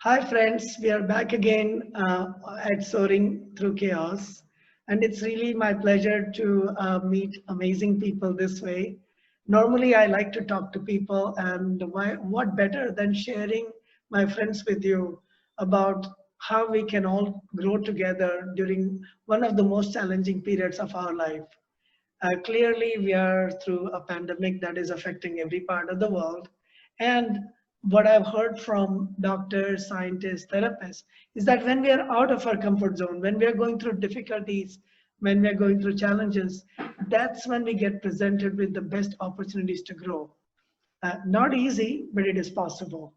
Hi, friends. We are back again at Soaring Through Chaos. And it's really my pleasure to meet amazing people this way. Normally, I like to talk to people, and what better than sharing my friends with you about how we can all grow together during one of the most challenging periods of our life. Clearly, we are through a pandemic that is affecting every part of the world. And what I've heard from doctors, scientists, therapists is that when we are out of our comfort zone, when we are going through difficulties, when we are going through challenges, that's when we get presented with the best opportunities to grow. Not easy, but it is possible.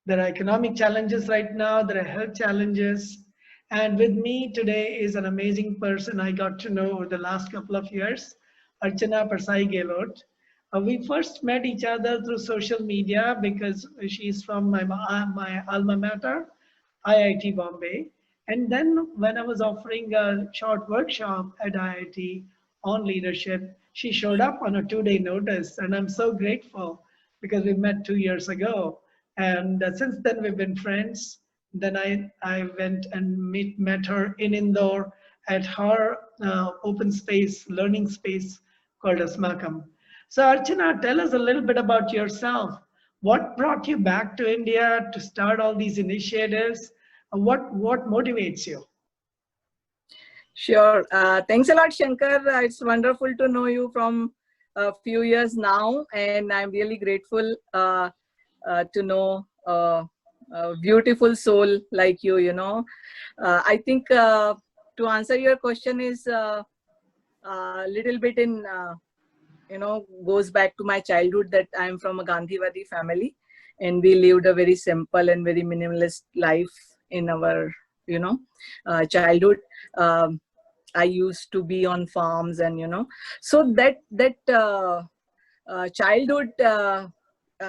There are economic challenges right now, there are health challenges. And with me today is an amazing person I got to know over the last couple of years, Archana Persai Gelot. We first met each other through social media because she's from my alma mater, IIT Bombay. And then when I was offering a short workshop at IIT on leadership, she showed up on a 2-day notice. And I'm so grateful because we met 2 years ago. And since then we've been friends. Then I went and met her in Indore at her open space, learning space called as Makam. So Archana, tell us a little bit about yourself. What brought you back to India to start all these initiatives? What motivates you? Sure. Thanks a lot, Shankar. It's wonderful to know you from a few years now, and I'm really grateful to know a beautiful soul like you. I think to answer your question is a little bit in goes back to my childhood, that I'm from a Gandhiwadi family, and we lived a very simple and very minimalist life in our childhood. I used to be on farms, and so that childhood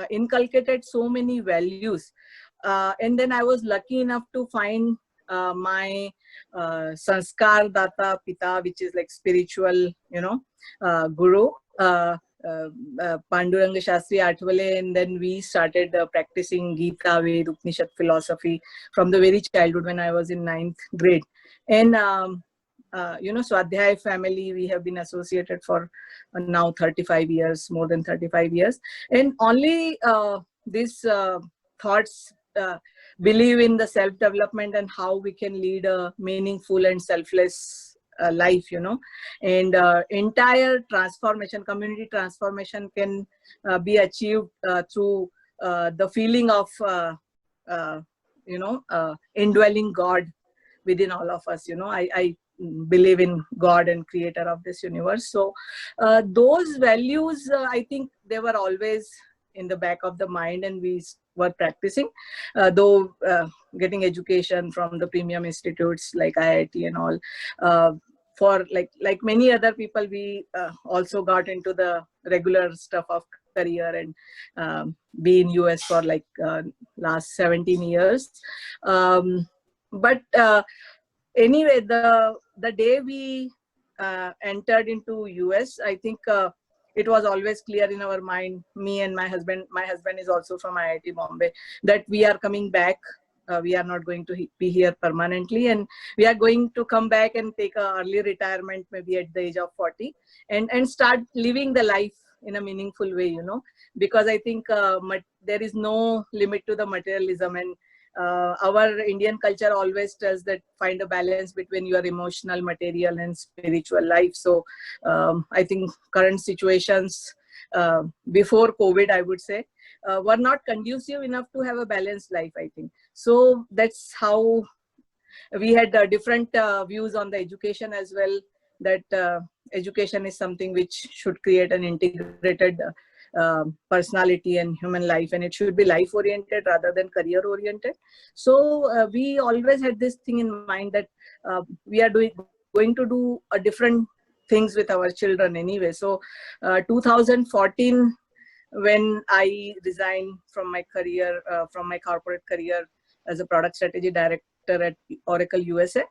inculcated so many values, and then I was lucky enough to find my sanskar data pita, which is like spiritual guru, Panduranga Shastri Athwale, and then we started practicing Gita, Ved, Upanishad philosophy from the very childhood when I was in 9th grade. And Swadhyay family, we have been associated for now 35 years, more than 35 years. And only these thoughts believe in the self-development and how we can lead a meaningful and selfless life, and entire transformation, community transformation can be achieved through the feeling of indwelling God within all of us. I believe in God and creator of this universe. So those values, I think they were always in the back of the mind, and we were practicing, though getting education from the premium institutes like IIT and all. For like many other people, we also got into the regular stuff of career and be in US for like last 17 years. But anyway, the day we entered into US, I think it was always clear in our mind, me and my husband is also from IIT Bombay, that we are coming back. We are not going to be here permanently, and we are going to come back and take an early retirement, maybe at the age of 40, and start living the life in a meaningful way, because I think there is no limit to the materialism, and our Indian culture always tells that find a balance between your emotional, material, and spiritual life. So I think current situations before COVID, I would say, were not conducive enough to have a balanced life, I think. So that's how we had different views on the education as well, that education is something which should create an integrated personality and human life, and it should be life oriented rather than career oriented. So we always had this thing in mind that we are going to do a different things with our children anyway. So 2014, when I resigned from my career, from my corporate career as a product strategy director director at Oracle USA,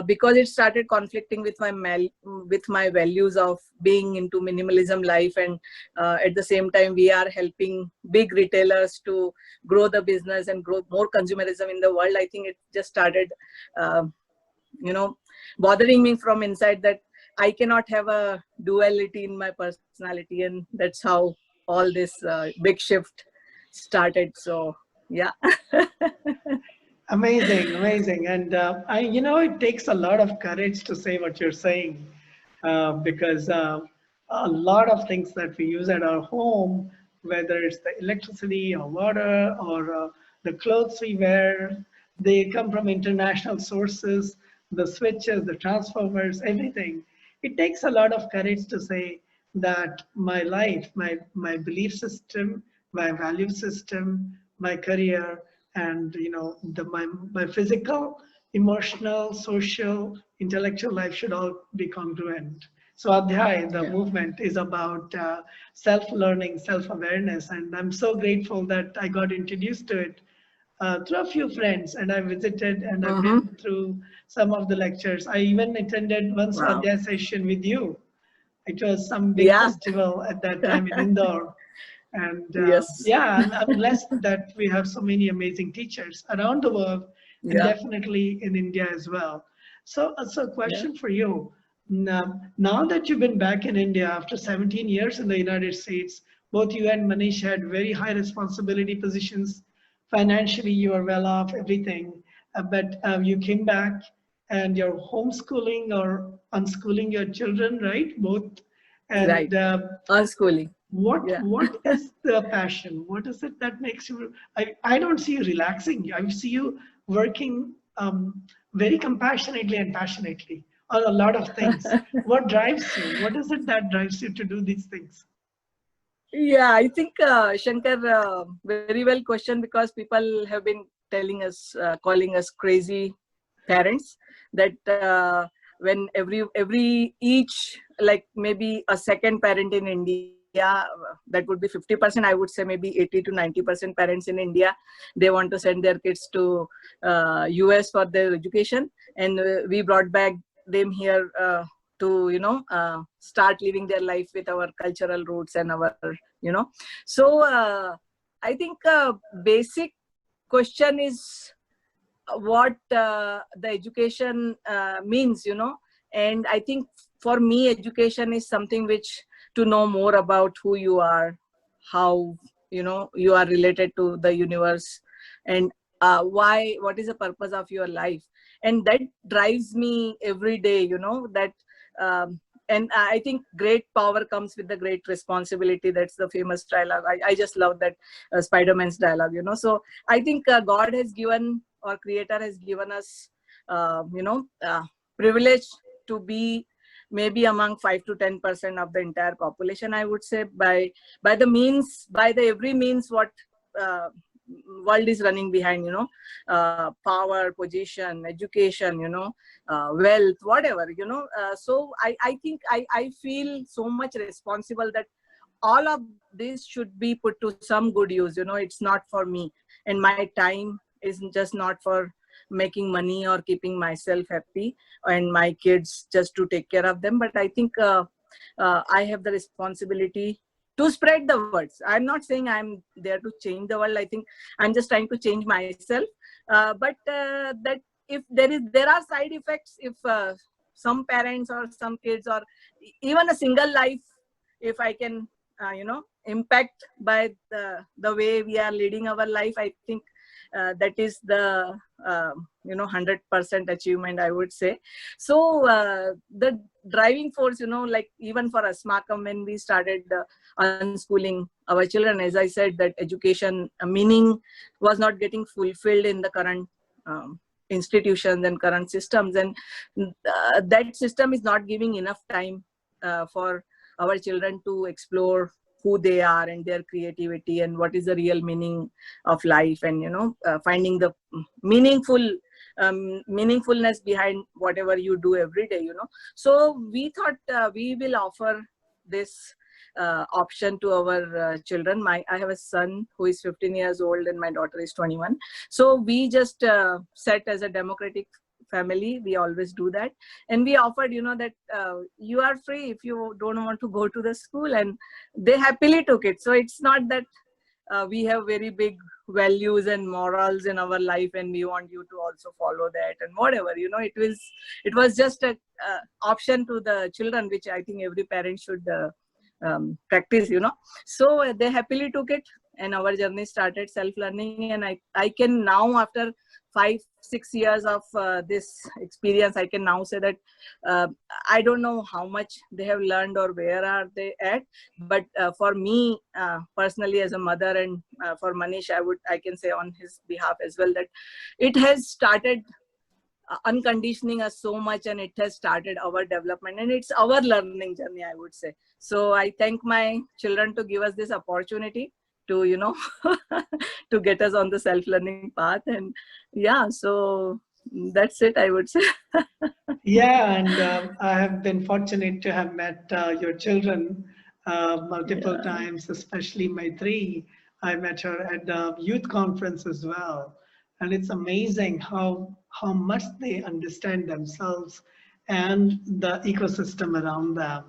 because it started conflicting with my values of being into minimalism life, and at the same time we are helping big retailers to grow the business and grow more consumerism in the world. I think it just started bothering me from inside, that I cannot have a duality in my personality, and that's how all this big shift started. So yeah. Amazing, amazing. And it takes a lot of courage to say what you're saying, because a lot of things that we use at our home, whether it's the electricity or water or the clothes we wear, they come from international sources, the switches, the transformers, everything. It takes a lot of courage to say that my life, my belief system, my value system, my career, and my physical, emotional, social, intellectual life should all be congruent. So Adhyay, the movement is about self-learning, self-awareness, and I'm so grateful that I got introduced to it through a few friends, and I visited and I've been through some of the lectures. I even attended one Swadhyay session with you. It was some big festival at that time in Indore. And Yes. I'm blessed that we have so many amazing teachers around the world, and definitely in India as well. So a question for you. Now that you've been back in India after 17 years in the United States, both you and Manish had very high responsibility positions. Financially, you are well off, everything. But you came back and you're homeschooling or unschooling your children, right? Both. And unschooling. what is the passion? What is it that makes you? I don't see you relaxing. I see you working very compassionately and passionately on a lot of things. What drives you? What is it that drives you to do these things? Yeah, I think Shankar, very well questioned, because people have been telling us, calling us crazy parents, that when each, like maybe a second parent in India, that would be 50%. I would say maybe 80 to 90% parents in India, they want to send their kids to US for their education, and we brought back them here to start living their life with our cultural roots and our so I think basic question is what the education means, and I think for me education is something which to know more about who you are, how you are related to the universe, and what is the purpose of your life, and that drives me every day, that and I think great power comes with the great responsibility. That's the famous dialogue. I just love that Spider-Man's dialogue, so I think God has given, or creator has given us privilege to be maybe among 5 to 10% of the entire population, I would say, by the every means what world is running behind, power, position, education, wealth, whatever, so I think I feel so much responsible that all of this should be put to some good use. It's not for me, and my time is just not for making money or keeping myself happy and my kids just to take care of them, but I think I have the responsibility to spread the words. I'm not saying I'm there to change the world. I think I'm just trying to change myself, but that if there are side effects, if some parents or some kids or even a single life, if I can impact by the way we are leading our life, I think that is the 100% achievement, I would say. So the driving force, like even for us, Markham, when we started unschooling our children, as I said, that education meaning was not getting fulfilled in the current institutions and current systems, and that system is not giving enough time for our children to explore who they are and their creativity and what is the real meaning of life, and finding the meaningfulness behind whatever you do every day. So we thought we will offer this option to our children. I have a son who is 15 years old and my daughter is 21. So we just set as a democratic family, we always do that, and we offered, that you are free if you don't want to go to the school, and they happily took it. So it's not that we have very big values and morals in our life and we want you to also follow that and whatever, it was just a option to the children, which I think every parent should practice. So they happily took it, and our journey started self-learning. And I can now, after 5-6 years of this experience, I can now say that I don't know how much they have learned or where are they at, but for me personally as a mother, and for Manish, I can say on his behalf as well, that it has started unconditioning us so much, and it has started our development, and it's our learning journey, I would say. So I thank my children to give us this opportunity to to get us on the self-learning path. And yeah, so that's it, I would say. Yeah, and I have been fortunate to have met your children multiple times, especially my three. I met her at the youth conference as well. And it's amazing how much they understand themselves and the ecosystem around them.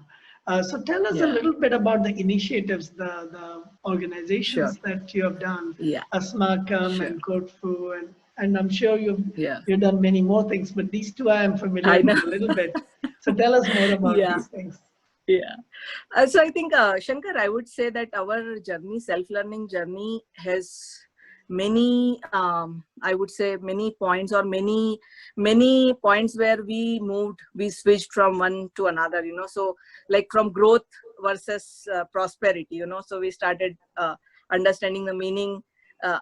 So tell us a little bit about the initiatives, the organizations that you have done, Asmakam and Kotfu, and I'm sure you've done many more things, but these two I am familiar with a little bit. So tell us more about these things. So I think, Shankar, I would say that our journey, self-learning journey, has many, I would say many points, or many points where we switched from one to another, so like from growth versus prosperity, so we started understanding the meaning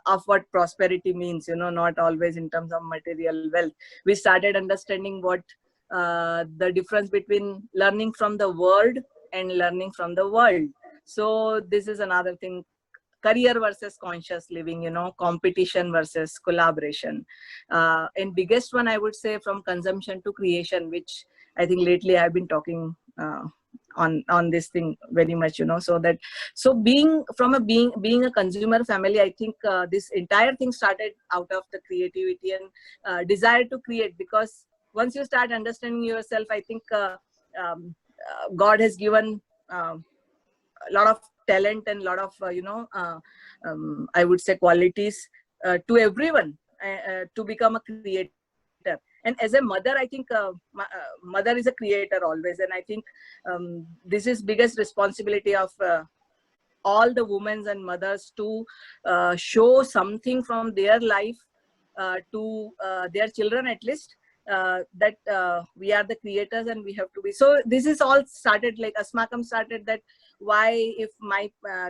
of what prosperity means, not always in terms of material wealth. We started understanding what the difference between learning from the world and learning from the world. So this is another thing. Career versus conscious living, competition versus collaboration. And biggest one, I would say, from consumption to creation, which I think lately I've been talking on this thing very much, so being a consumer family, I think this entire thing started out of the creativity and desire to create, because once you start understanding yourself, I think God has given a lot of talent and a lot of I would say qualities to everyone to become a creator. And as a mother, I think mother is a creator always, and I think this is biggest responsibility of all the women and mothers to show something from their life to their children, at least, that we are the creators and we have to be. So this is all started, like Asmakam started, that why, if my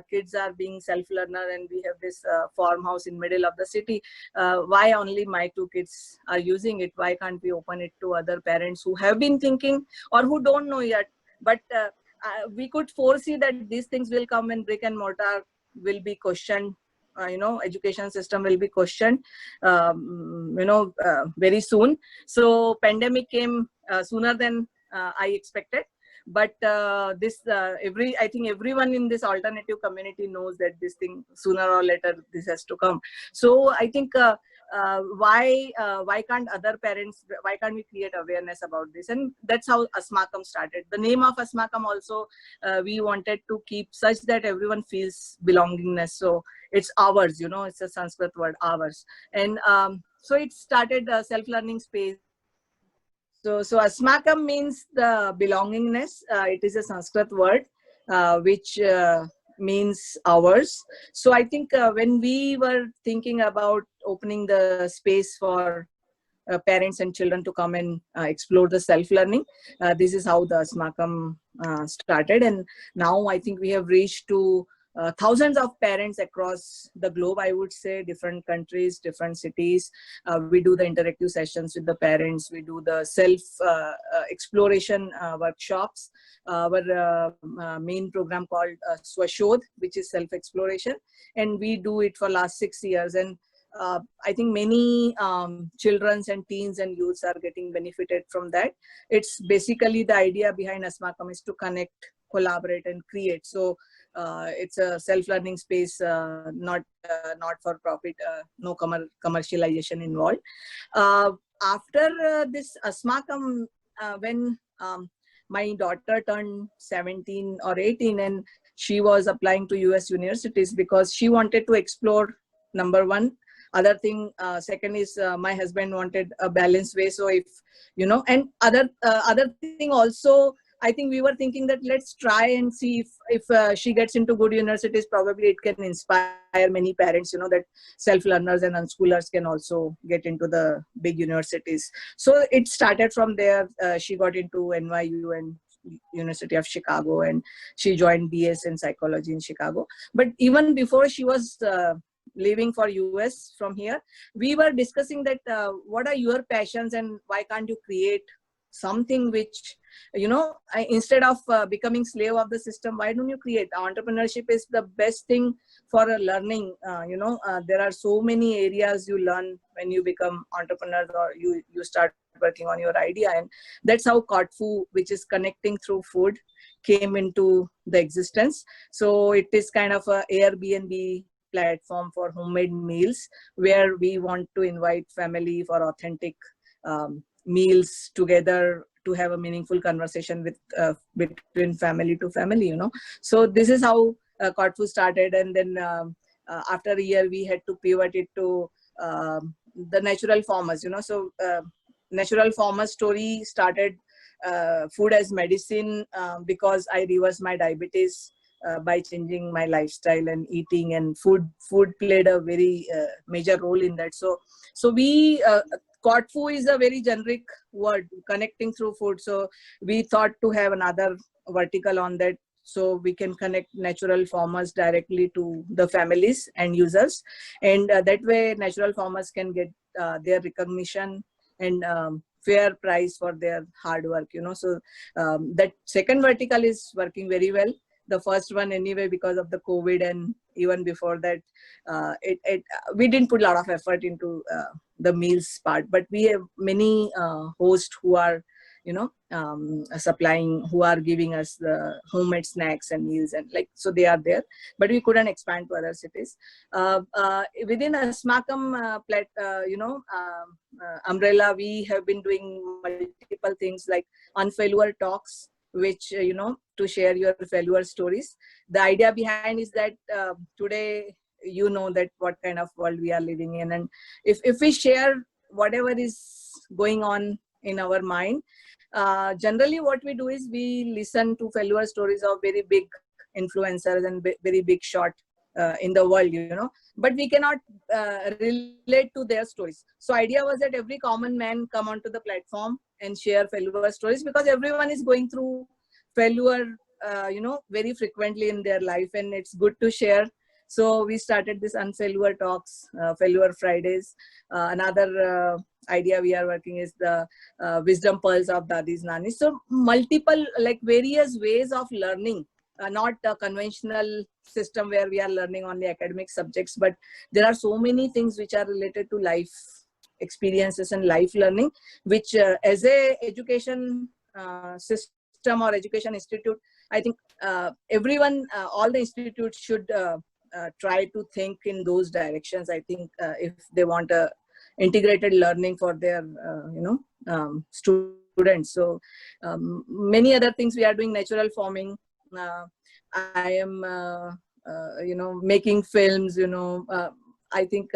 kids are being self-learner and we have this farmhouse in middle of the city, why only my two kids are using it? Why can't we open it to other parents who have been thinking or who don't know yet? But we could foresee that these things will come when brick and mortar will be questioned. Education system will be questioned, very soon. So pandemic came sooner than I expected. But I think everyone in this alternative community knows that this thing, sooner or later, this has to come. So I think why can't other parents, why can't we create awareness about this? And that's how Asmakam started. The name of Asmakam also, we wanted to keep such that everyone feels belongingness. So it's ours, it's a Sanskrit word, ours. And so it started a self-learning space. So Asmakam means the belongingness. It is a Sanskrit word which means ours. So I think when we were thinking about opening the space for parents and children to come and explore the self-learning, this is how the Asmakam started. And now I think we have reached to thousands of parents across the globe, I would say, different countries, different cities. We do the interactive sessions with the parents. We do the self-exploration workshops. Our main program called Swashodh, which is self-exploration. And we do it for last 6 years. And I think many children and teens and youths are getting benefited from that. It's basically the idea behind Asmakam is to connect collaborate and create. So it's a self-learning space, not for profit, no commercialization involved. After this Asmakam, when my daughter turned 17 or 18, and she was applying to US universities because she wanted to explore, number one. Other thing, second is my husband wanted a balanced way. So if, and other thing also, I think we were thinking that let's try and see if she gets into good universities, probably it can inspire many parents, that self-learners and unschoolers can also get into the big universities. So it started from there. She got into NYU and University of Chicago, and she joined BS in psychology in Chicago. But even before she was leaving for US from here, we were discussing that what are your passions and why can't you create something which, instead of becoming slave of the system, why don't you create? Entrepreneurship is the best thing for learning. There are so many areas you learn when you become entrepreneur, or you start working on your idea. And that's how Kotfu, which is connecting through food, came into the existence. So it is kind of a Airbnb platform for homemade meals, where we want to invite family for authentic meals together, to have a meaningful conversation with between family to family. So this is how Kotfu started. And then after a year, we had to pivot it to the natural farmers. So natural farmers story started food as medicine, because I reversed my diabetes by changing my lifestyle and eating, and food played a very major role in that. So we Kotfu is a very generic word, connecting through food. So we thought to have another vertical on that, so we can connect natural farmers directly to the families and users, and that way natural farmers can get their recognition and fair price for their hard work. So that second vertical is working very well. The first one, anyway, because of the COVID, and even before that, we didn't put a lot of effort into the meals part. But we have many hosts who are, supplying, who are giving us the homemade snacks and meals, and so they are there. But we couldn't expand to other cities. Within Asmakam umbrella, we have been doing multiple things like unfailure talks, which to share your failure stories. The idea behind is that today that what kind of world we are living in, and if we share whatever is going on in our mind, generally what we do is we listen to failure stories of very big influencers and very big shot in the world, but we cannot relate to their stories. So idea was that every common man come onto the platform and share failure stories, because everyone is going through failure very frequently in their life, and it's good to share. So we started this Unfailure Talks, Failure Fridays. Another idea we are working is the Wisdom Pearls of Dadis Nanis. So multiple, various ways of learning, not a conventional system where we are learning only academic subjects, but there are so many things which are related to life experiences and life learning, which as a education system or education institute, I think everyone, all the institutes should try to think in those directions. I think if they want a integrated learning for their students. So many other things we are doing. Natural farming, I am making films. I think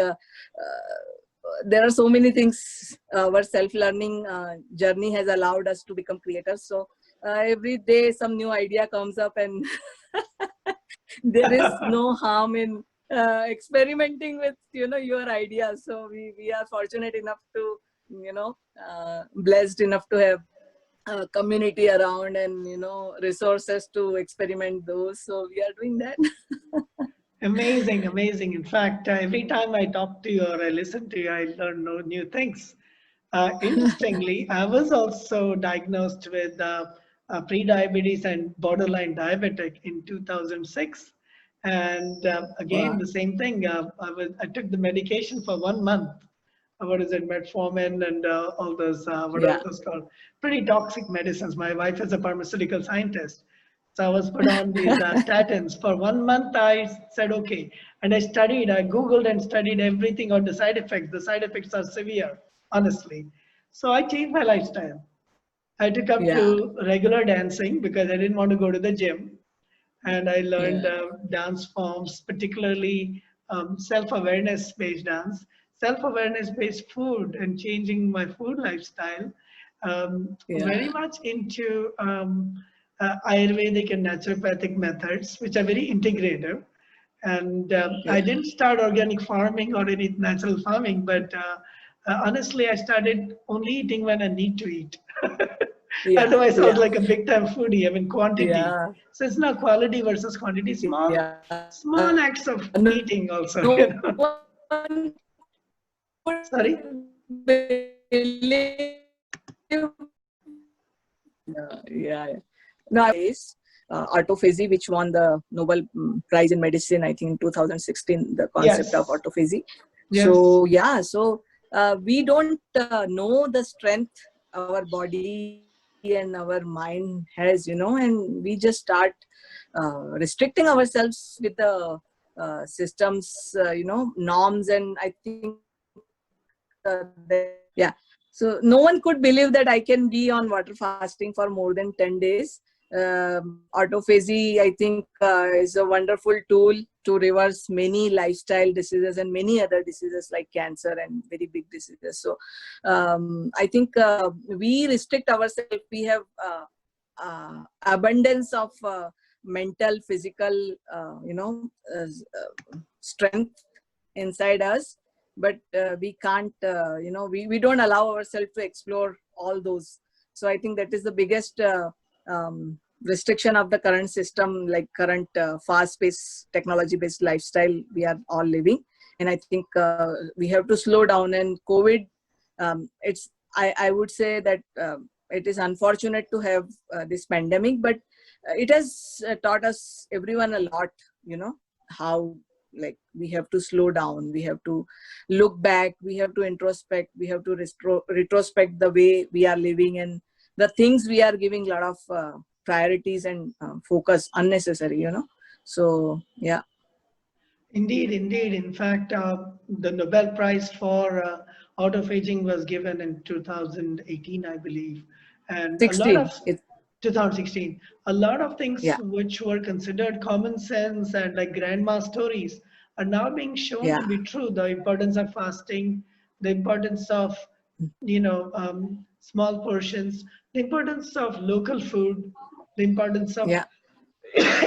there are so many things. Our self-learning journey has allowed us to become creators. So every day some new idea comes up, and there is no harm in experimenting with your ideas. So we are fortunate enough to blessed enough to have a community around, and resources to experiment those. So we are doing that. Amazing, amazing. In fact, every time I talk to you or I listen to you, I learn new things. Interestingly, I was also diagnosed with pre-diabetes and borderline diabetic in 2006. And again, Wow. the same thing. I took the medication for 1 month. What is it, metformin and all those, what are Yeah. those called? Pretty toxic medicines. My wife is a pharmaceutical scientist. So I was put on these statins. For 1 month, I said, okay. And I studied, I Googled and studied everything on the side effects. The side effects are severe, honestly. So I changed my lifestyle. I took up Yeah, to regular dancing because I didn't want to go to the gym. And I learned yeah, dance forms, particularly self-awareness based dance, self-awareness based food, and changing my food lifestyle. Very yeah, much into Ayurvedic and naturopathic methods, which are very integrative. And I yeah, didn't start organic farming or any natural farming, but honestly, I started only eating when I need to eat. yeah, Otherwise, I was yeah, like a big time foodie. I mean, quantity. yeah, So it's not quality versus quantity. Small, yeah. small acts of No eating also. one You know. would Sorry. believe. Yeah, yeah. Nowadays, autophagy, which won the Nobel Prize in Medicine, I think in 2016, the concept of Yes. autophagy. Yes. So, yeah, so we don't know the strength our body and our mind has, and we just start restricting ourselves with the systems, norms, and I think yeah. So no one could believe that I can be on water fasting for more than 10 days. Autophagy, I think, is a wonderful tool to reverse many lifestyle diseases and many other diseases like cancer and very big diseases. So I think we restrict ourselves. We have abundance of mental, physical, strength inside us, but we can't, we don't allow ourselves to explore all those. So I think that is the biggest restriction of the current system, like current fast-paced, technology-based lifestyle we are all living. And I think we have to slow down. And COVID, I would say that it is unfortunate to have this pandemic, but it has taught us everyone a lot, how, like, we have to slow down, we have to look back, we have to introspect, we have to retrospect the way we are living and the things we are giving a lot of priorities and focus unnecessary. So yeah. Indeed, indeed. In fact, the Nobel Prize for autophagy was given in 2018, I believe, and a lot of 16 it 2016. A lot of things Yeah, which were considered common sense and like grandma stories are now being shown to yeah, be true. The importance of fasting, the importance of small portions, the importance of local food, the importance of yeah,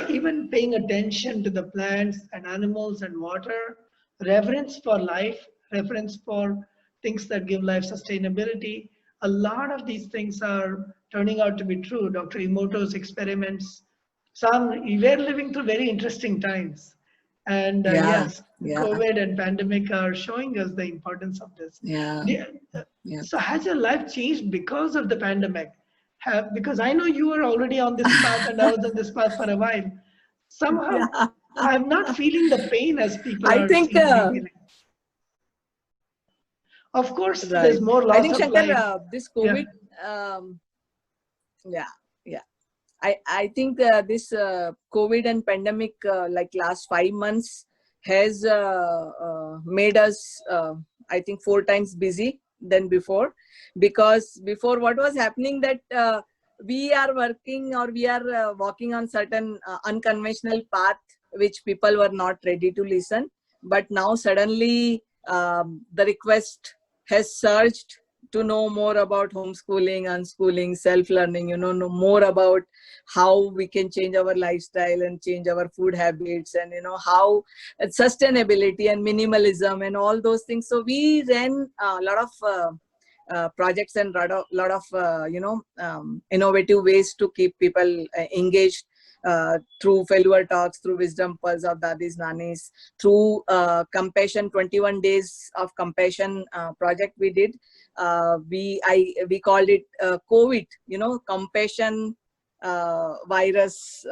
even paying attention to the plants and animals and water, reverence for life, reverence for things that give life sustainability. A lot of these things are turning out to be true. Dr. Emoto's experiments, we're living through very interesting times. And yeah, yes, yeah, COVID and pandemic are showing us the importance of this. yeah, The- yeah. So has your life changed because of the pandemic? Because I know you were already on this path and I was on this path for a while. Somehow, Yeah. I'm not feeling the pain as people I are think seem to be feeling. Of course, right. there's more I loss think, of Shankar, life. this Yeah. COVID, yeah, yeah. I think this COVID and pandemic, like last 5 months, has made us, I think, 4 times busy than before. Because before, what was happening, that we are working, or we are walking on certain unconventional path, which people were not ready to listen. But now suddenly the request has surged to know more about homeschooling, unschooling, self-learning, know more about how we can change our lifestyle and change our food habits, and how sustainability and minimalism and all those things. So we ran a lot of projects and lot of innovative ways to keep people engaged, through failure talks, through wisdom pearls of dadis nanis, through compassion 21 days of compassion project we did. We called it COVID, compassion virus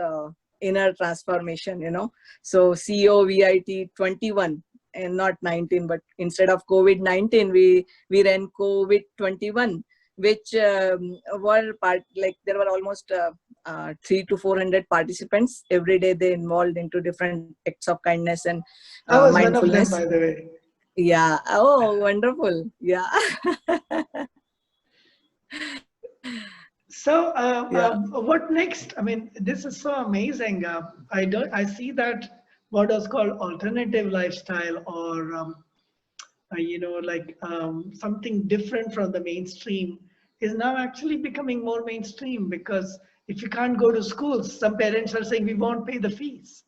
inner transformation. So COVID 21 and not 19, but instead of COVID-19, we ran COVID 21, which were like there were almost 300 to 400 participants. Every day they involved into different acts of kindness and I was one of them, mindfulness. by the way. Yeah. Oh, wonderful. Yeah. So, Yeah. what next? I mean, this is so amazing. I see that what is called alternative lifestyle, or something different from the mainstream is now actually becoming more mainstream, because if you can't go to schools, some parents are saying we won't pay the fees.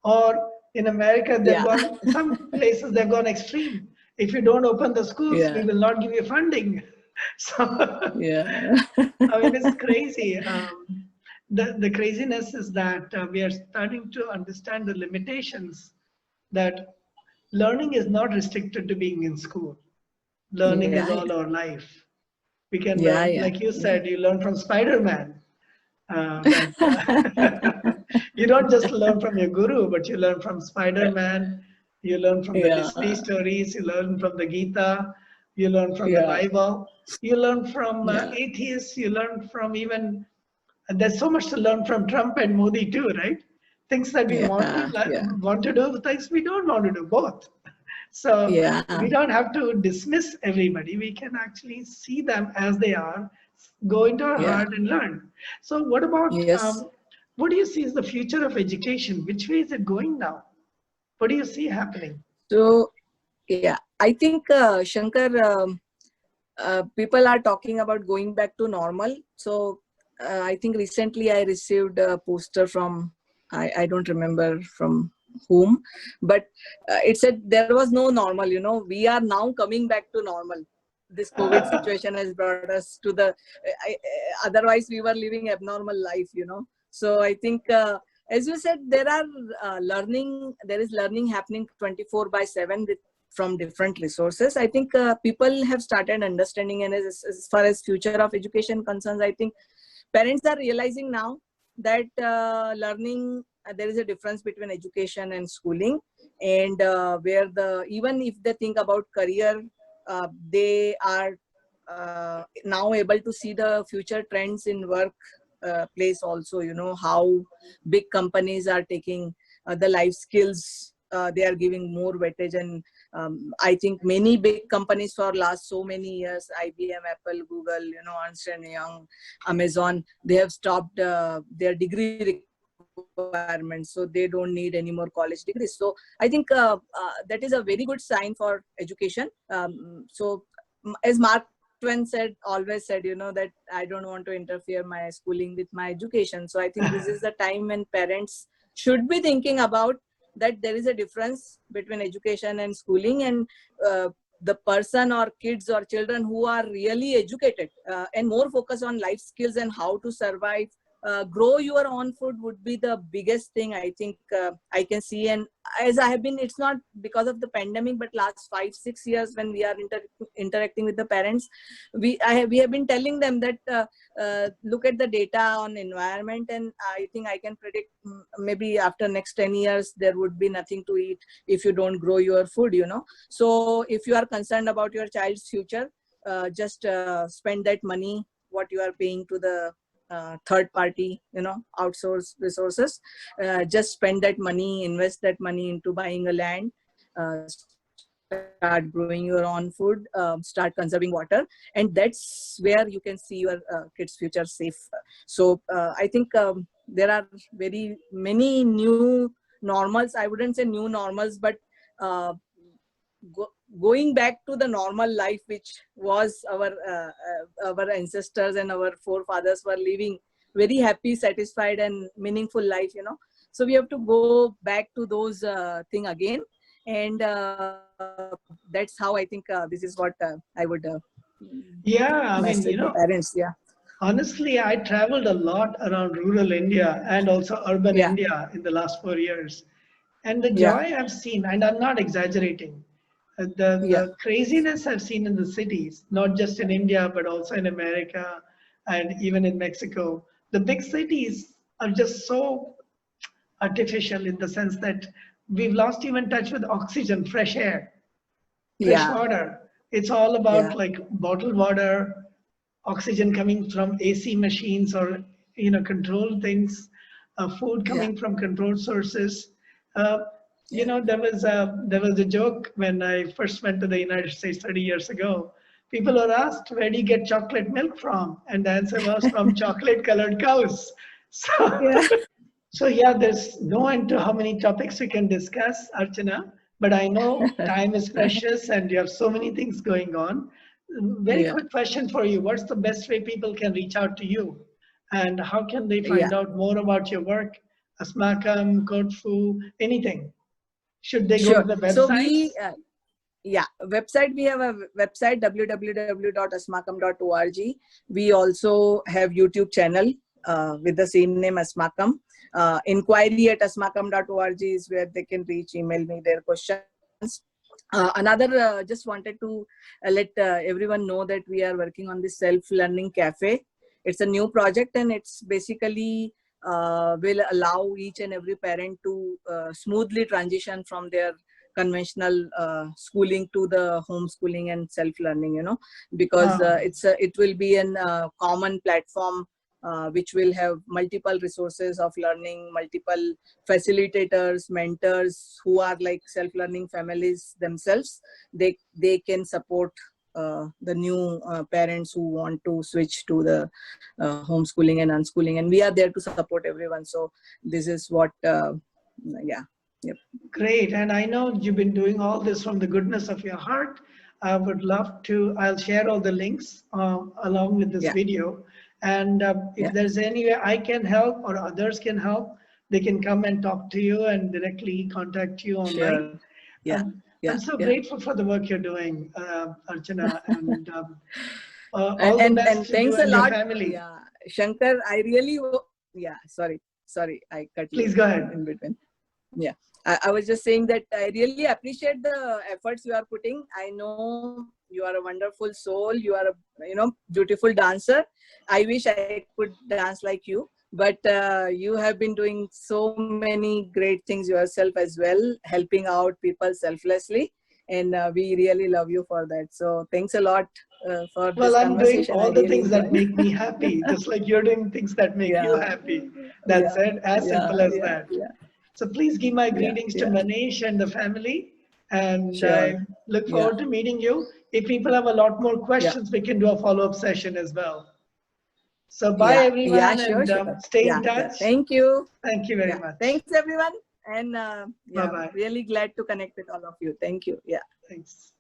Or in America, they've Yeah. gone, some places they've gone extreme. If you don't open the schools, we Yeah. will not give you funding. So, Yeah. I mean, it's crazy. The craziness is that we are starting to understand the limitations, that learning is not restricted to being in school. Learning is Yeah. all our life. We can Yeah. learn, Yeah. like you Yeah. said, you learn from Spider-Man. You don't just learn from your guru, but you learn from Spider-Man, you learn from the Yeah. Disney stories, you learn from the Gita, you learn from the Yeah. Bible, you learn from Yeah. atheists, you learn from even, and there's so much to learn from Trump and Modi too, right? Things that we want to Yeah. Yeah. want to do, things we don't want to do, both. So we Yeah. don't have to dismiss everybody. We can actually see them as they are, go into our Yeah. heart and learn. So what about, Yes. what do you see as the future of education? Which way is it going now? What do you see happening? So, yeah, I think, Shankar, people are talking about going back to normal. So, I think recently I received a poster from, I don't remember from whom, but it said there was no normal, we are now coming back to normal. This COVID situation has brought us to the, otherwise we were living abnormal life. So I think, as you said, there is learning happening 24/7 from different resources. I think people have started understanding, and as far as future of education concerns, I think parents are realizing now that learning, there is a difference between education and schooling, and where even if they think about career, they are now able to see the future trends in work place also, how big companies are taking the life skills, they are giving more weightage. And I think many big companies for last so many years, IBM, Apple, Google, Ernst and Young, Amazon, they have stopped their degree requirements, so they don't need any more college degrees. So I think that is a very good sign for education. So as Mark Twain always said, that I don't want to interfere my schooling with my education. So I think this is the time when parents should be thinking about that there is a difference between education and schooling, and the person or kids or children who are really educated and more focused on life skills and how to survive, grow your own food would be the biggest thing I think I can see. And as I have been, it's not because of the pandemic, but last 5-6 years when we are interacting with the parents, we have been telling them that look at the data on environment, and I think I can predict maybe after next 10 years there would be nothing to eat if you don't grow your food. So if you are concerned about your child's future, just spend that money what you are paying to the third party, outsource resources. Just spend that money, invest that money into buying a land, start growing your own food, start conserving water, and that's where you can see your kids' future safe. So I think there are very many new normals. I wouldn't say new normals, but uh, going back to the normal life which was our ancestors and our forefathers were living, very happy, satisfied and meaningful life. So we have to go back to those thing again, and that's how I think this is what I would Yeah, I mean, message the parents. Yeah. honestly, I traveled a lot around rural India and also urban Yeah. India in the last 4 years. And the Yeah. joy I've seen, and I'm not exaggerating, Yeah. the craziness I've seen in the cities, not just in India, but also in America and even in Mexico. The big cities are just so artificial in the sense that we've lost even touch with oxygen, fresh air, fresh Yeah. water. It's all about Yeah. like bottled water, oxygen coming from AC machines or, control things, food Yeah. coming from controlled sources. Uh, Yeah. there was a joke when I first went to the United States 30 years ago. People were asked, "Where do you get chocolate milk from?" And the answer was from chocolate-colored cows. So, Yeah. so yeah, there's no end to how many topics we can discuss, Archana. But I know time is precious, and you have so many things going on. Very Yeah. quick question for you: what's the best way people can reach out to you, and how can they Yeah. find out more about your work, Asmakam, Kodfu, anything? Should they go to Sure. the So websites? we, yeah, website, we have a website, www.asmakam.org. We also have YouTube channel with the same name, Asmakam. Inquiry at asmakam.org is where they can reach, email me their questions. Just wanted to let everyone know that we are working on this self-learning cafe. It's a new project, and it's basically will allow each and every parent to smoothly transition from their conventional schooling to the homeschooling and self-learning, because Wow. it will be an common platform which will have multiple resources of learning, multiple facilitators, mentors who are like self-learning families themselves. They can support the new parents who want to switch to the homeschooling and unschooling, and we are there to support everyone. So this is what yeah. Yep. Great. And I know you've been doing all this from the goodness of your heart. I would love to, I'll share all the links along with this Yeah. video. And if Yeah. there's any way I can help or others can help, they can come and talk to you and directly contact you online. Sure. Yeah. I'm Yeah. so Yeah. grateful for the work you're doing, Archana, and and all the and best and to you thanks a and your lot. family. Yeah, Shankar, I really yeah, sorry, I cut you Please go ahead. in between. Yeah, I was just saying that I really appreciate the efforts you are putting. I know you are a wonderful soul. You are a beautiful dancer. I wish I could dance like you, but you have been doing so many great things yourself as well, helping out people selflessly, and we really love you for that. So thanks a lot for Well, this I'm doing conversation. I all the really things that enjoyed. make me happy, just like you're doing things that make you Yeah, happy. That's yeah, it, as yeah, simple as yeah, that. yeah, So please give my yeah, greetings to yeah. Manish and the family. And Sure. I look Yeah, forward to meeting you. If people have a lot more yeah, questions, we can do a follow-up session as well. So bye, yeah, yeah. everyone, Sure, and sure. stay in Yeah, yeah. touch. Thank you. Thank you very Yeah, much. thanks everyone, and yeah, Bye-bye. really glad to connect with all of you. Thank you. Yeah. Thanks.